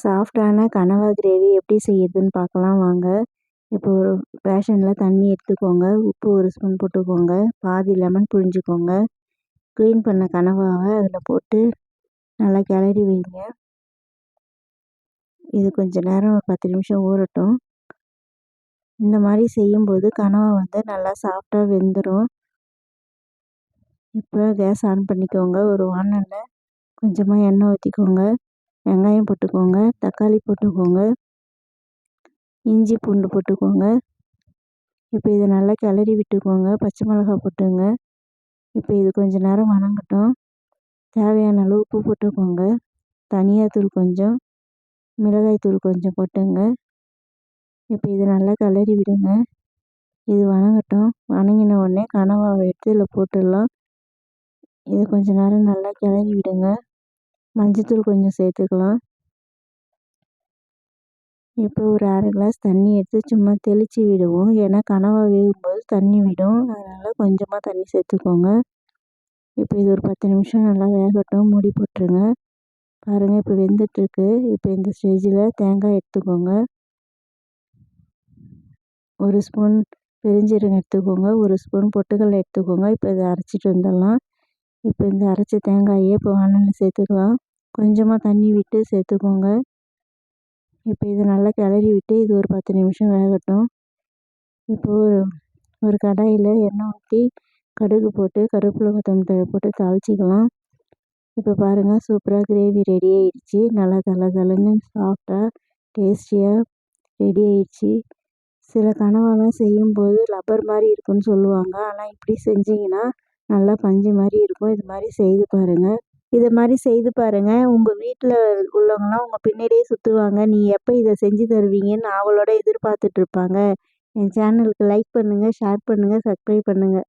சாஃப்டான கனவா கிரேவி எப்படி செய்யுதுன்னு பார்க்கலாம் வாங்க. இப்போ ஒரு பேஷனில் தண்ணி எடுத்துக்கோங்க. உப்பு 1 ஸ்பூன் போட்டுக்கோங்க. பாதி லெமன் புழிஞ்சுக்கோங்க. க்ளீன் பண்ண கனவாவை அதில் போட்டு நல்லா கிளறி வைங்க. இது கொஞ்சம் நேரம் ஒரு 10 நிமிஷம் ஊறட்டும். இந்த மாதிரி செய்யும்போது கனவா நல்லா சாஃப்டாக வெந்துடும். இப்போ கேஸ் ஆன் பண்ணிக்கோங்க. ஒரு வானலில் கொஞ்சமாக எண்ணெய் ஊற்றிக்கோங்க. வெங்காயம் போட்டுக்கோங்க. தக்காளி போட்டுக்கோங்க. இஞ்சி பூண்டு போட்டுக்கோங்க. இப்போ இதை நல்லா கிளறி விட்டுக்கோங்க. பச்சை மிளகாய் போட்டுங்க. இப்போ இது கொஞ்சம் நேரம் வணங்கட்டும். தேவையான அளவு உப்பு போட்டுக்கோங்க. தனியாத்தூள் கொஞ்சம், மிளகாய் தூள் கொஞ்சம் போட்டுங்க. இப்போ இது நல்லா கிளறி விடுங்க. இது வணங்கட்டும். வணங்கின உடனே கனவாவை எடுத்து இதில் போட்டுடலாம். இது கொஞ்சம் நேரம் நல்லா கிளறி விடுங்க. மஞ்சத்தூள் கொஞ்சம் சேர்த்துக்கலாம். இப்போ ஒரு 1/2 கிளாஸ் தண்ணி எடுத்து சும்மா தெளித்து விடுவோம். ஏன்னா கனவா வேகும்போது தண்ணி விடும். அதனால் கொஞ்சமாக தண்ணி சேர்த்துக்கோங்க. இப்போ இது ஒரு 10 நிமிஷம் நல்லா வேகட்டும். மூடி போட்டுருங்க. பாருங்கள் இப்போ வெந்துட்டுருக்கு. இப்போ இந்த ஸ்டேஜில் தேங்காய் எடுத்துக்கோங்க. 1 ஸ்பூன் பெருஞ்சீரகம் எடுத்துக்கோங்க. 1 ஸ்பூன் பொட்டுக்கடலை எடுத்துக்கோங்க. இப்போ இதை அரைச்சிட்டு வந்துடலாம். இப்போ இந்த அரைச்ச தேங்காயை இப்போ வானலில் சேர்த்துக்கலாம். கொஞ்சமாக தண்ணி விட்டு சேர்த்துக்கோங்க. இப்போ இதை நல்லா கிளறி விட்டு இது ஒரு 10 நிமிஷம் வேகட்டும். இப்போது ஒரு கடாயில் எண்ணெய் ஊற்றி கடுகு போட்டு கருவேப்பிலை கொத்தமல்லி போட்டு தாளிச்சிக்கலாம். இப்போ பாருங்கள் சூப்பராக கிரேவி ரெடி ஆயிடுச்சு. நல்லா தளன்னு சாஃப்டாக டேஸ்டியாக ரெடி ஆயிடுச்சு. சில கனவாலாம் செய்யும்போது ரப்பர் மாதிரி இருக்குன்னு சொல்லுவாங்க. ஆனால் இப்படி செஞ்சிங்கன்னா நல்லா பஞ்சு மாதிரி இருக்கும். இது மாதிரி செய்து பாருங்கள். இதை மாதிரி செய்து பாருங்கள். உங்கள் வீட்டில் உள்ளவங்களாம் உங்கள் பின்னாடியே சுற்றுவாங்க. நீ எப்போ இதை செஞ்சு தருவீங்கன்னு அவங்களோட எதிர்பார்த்துட்ருப்பாங்க. என் சேனலுக்கு லைக் பண்ணுங்கள், ஷேர் பண்ணுங்கள், சப்ஸ்கிரைப் பண்ணுங்கள்.